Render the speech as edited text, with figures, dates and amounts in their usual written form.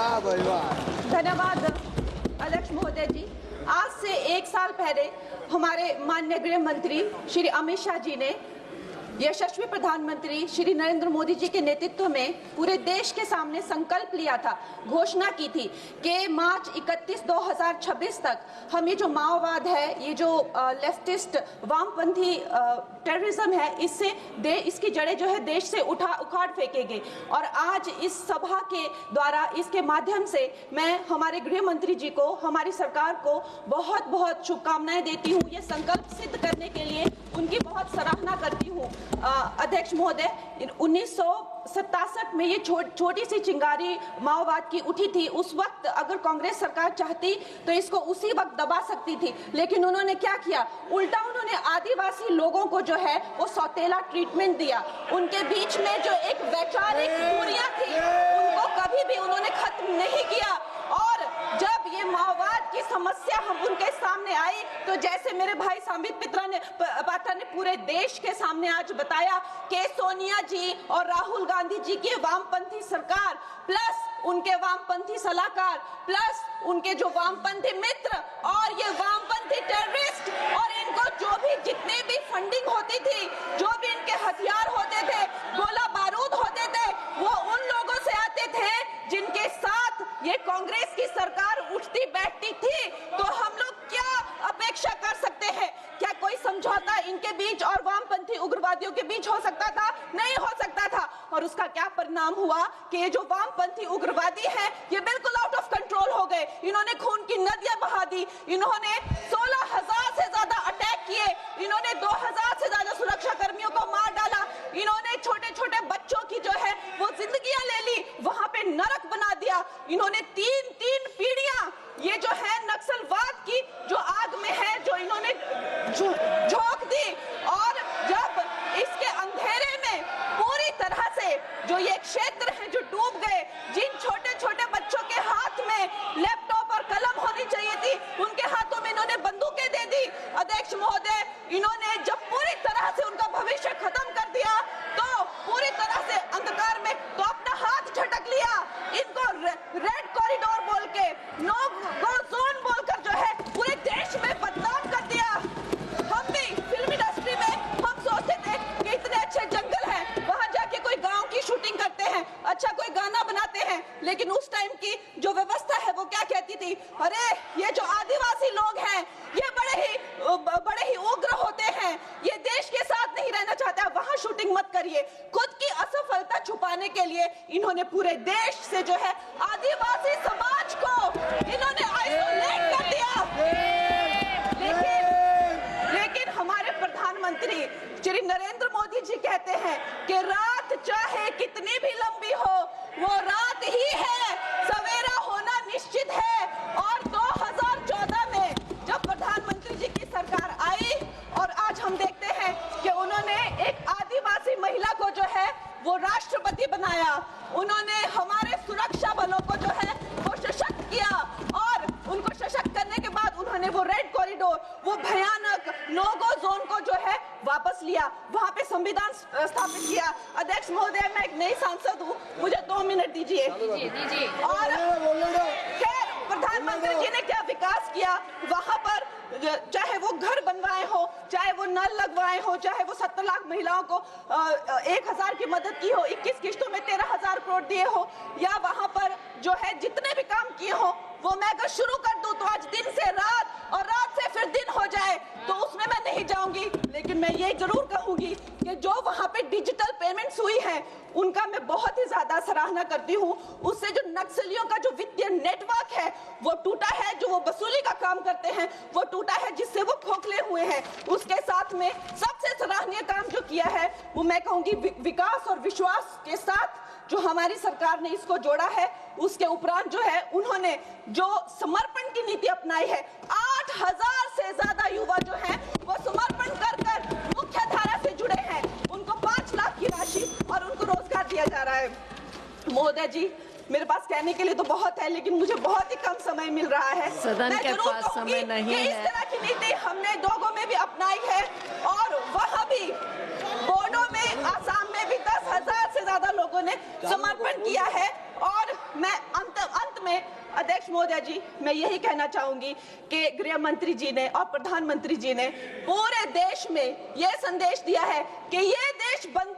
धन्यवाद अध्यक्ष महोदय जी। आज से 1 साल पहले हमारे माननीय गृह मंत्री श्री अमित शाह जी ने यशस्वी प्रधानमंत्री श्री नरेंद्र मोदी जी के नेतृत्व में पूरे देश के सामने संकल्प लिया था, घोषणा की थी कि मार्च 31 2026 तक हम ये जो माओवाद है, ये जो लेफ्टिस्ट वामपंथी टेररिज्म है, इसकी जड़ें जो है देश से उखाड़ फेंकेंगे। और आज इस सभा के द्वारा, इसके माध्यम से मैं हमारे गृह मंत्री जी को, हमारी सरकार को बहुत बहुत शुभकामनाएं देती हूँ। ये संकल्प सिद्ध करने के लिए उनकी बहुत सराहना करती हूँ। अध्यक्ष महोदय, 1967 में ये छोटी सी चिंगारी माओवाद की उठी थी। उस वक्त अगर कांग्रेस सरकार चाहती तो इसको उसी वक्त दबा सकती थी, लेकिन उन्होंने क्या किया, उल्टा उन्होंने आदिवासी लोगों को जो है वो सौतेला ट्रीटमेंट दिया। उनके बीच में जो एक वैचारिक दूरियां थी उनको कभी भी उन्होंने खत्म नहीं किया। और जब ये माओवाद की समस्या हम उनके सामने आई तो जैसे मेरे भाई संबित पात्रा ने पूरे देश के सामने आज बताया कि सोनिया जी और राहुल गांधी जी की वामपंथी सरकार प्लस उनके वामपंथी सलाहकार प्लस उनके जो वामपंथी मित्र और ये वामपंथी टेररिस्ट और इनको जो भी जितने भी फंडिंग होती थी, जो भी इनके हथियार होते थे, गोला बारूद होते थे, वो उन लोगों से आते थे जिनके साथ ये कांग्रेस की सरकार उठती बैठती थी। तो हम लोग क्या अपेक्षा कर सकते हैं? क्या कोई समझौता इनके बीच और वामपंथी उग्रवादियों के बीच हो सकता था? नहीं हो सकता था। और उसका क्या परिणाम हुआ कि ये जो वामपंथी उग्रवादी हैं ये बिल्कुल आउट ऑफ कंट्रोल हो गए। इन्होंने खून की नदियां बहा दी, इन्होंने 16,000 से ज्यादा अटैक किए, इन्होंने 2,000 से ज्यादा सुरक्षा कर्मियों को मार डाला, इन्होंने छोटे छोटे बच्चों की जो है वो जिंदगियां ले ली, वहां पे नरक बना दिया। इन्होंने तीन पीढ़ियां ये जो है नक्सलवाद की जो आग में है जो इन्होंने झोंक दी। और जब इसके अंधेरे में पूरी तरह से जो ये क्षेत्र है जो डूब गए, जिन छोटे छोटे बच्चों के हाथ में लैपटॉप और कलम होनी चाहिए थी उनके हाथों में इन्होंने बंदूकें दे दी। अध्यक्ष महोदय, इन्होंने जब पूरी तरह से उनका भविष्य खत्म कर दिया तो पूरी तरह से अंधकार में तो अपना हाथ झटक लिया। इनको रेड कॉरिडोर बोल के, नो गो जोन बोलकर जो है पूरे देश में बदनाम कर दिया। हम भी फिल्म इंडस्ट्री में हम सोचते थे कि इतने अच्छे जंगल हैं, वहां जाके कोई गांव की शूटिंग करते हैं, अच्छा कोई गाना बनाते हैं, लेकिन उस टाइम की जो व्यवस्था है वो क्या कहती थी, अरे ये जो आदिवासी लोग हैं ये बड़े ही उग्र होते हैं, ये देश के साथ नहीं रहना चाहते, वहां शूटिंग मत करिए। खुद की असफलता छुपाने के लिए इन्होंने पूरे देश से जो है आदिवासी समाज को इन्होंने आइसोलेट कर दिया। लेकिन हमारे प्रधानमंत्री श्री नरेंद्र मोदी जी कहते हैं कि रात चाहे कितनी भी लंबी हो वो रात ही है, सवेरा होना निश्चित है। और 2014 में जब प्रधानमंत्री जी की सरकार आई और आज हम देखते हैं कि उन्होंने एक आदिवासी महिला को जो है वो राष्ट्रपति बनाया, उन्होंने हमारे सुरक्षा बलों को जो है वो सशक्त किया और उनको सशक्त करने के बाद उन्होंने वो रेड कॉरिडोर, वो भयानक नो गो जोन को जो है वापस लिया, वहां पे संविधान स्थापित किया। अध्यक्ष महोदय, मैं एक नई सांसद हूँ, मुझे 2 मिनट दीजिए। और खैर प्रधानमंत्री जी ने क्या विकास किया वहां पर, चाहे वो घर बनवाए हो, चाहे वो नल लगवाए हो, चाहे वो 70 लाख महिलाओं को 1,000 की मदद की हो, 21 किस्तों में 13,000 करोड़ दिए हो, या वहां पर जो है जितने भी काम किए हो वो मैं अगर शुरू कर दूं तो आज दिन से रात और रात से फिर दिन हो जाए, तो उसमें मैं नहीं जाऊंगी। लेकिन मैं ये जरूर कहूंगी कि जो वहां पे डिजिटल पेमेंट्स हुई है उनका मैं बहुत ही ज्यादा सराहना करती हूँ। उससे जो नक्सलियों का जो वित्तीय नेटवर्क है वो टूटा है, जो वो वसूली का काम करते हैं वो टूटा है, जिससे वो खोखले हुए हैं। उसके साथ में सबसे सराहनीय काम जो किया है वो मैं कहूंगी विकास और विश्वास के साथ जो हमारी सरकार ने इसको जोड़ा है। उसके उपरांत जो है उन्होंने जो समर्पण की नीति अपनाई है, 8,000 से ज्यादा युवा जो हैं वो समर्पण कर मुख्य धारा से जुड़े हैं, उनको 5 लाख की राशि और उनको रोजगार दिया जा रहा है। महोदय जी, मेरे पास कहने के लिए तो बहुत है लेकिन मुझे बहुत ही कम समय मिल रहा है। सदन के पास समय नहीं है। इस तरह की नीति हमने दोगो में भी अपनाई है और वहाँ भी बोडो में, आसाम में भी 10,000 से ज्यादा लोगों ने समर्पण किया है। और मैं अंत अध्यक्ष महोदय जी, मैं यही कहना चाहूंगी कि गृह मंत्री जी ने और प्रधानमंत्री जी ने पूरे देश में यह संदेश दिया है कि ये देश बंद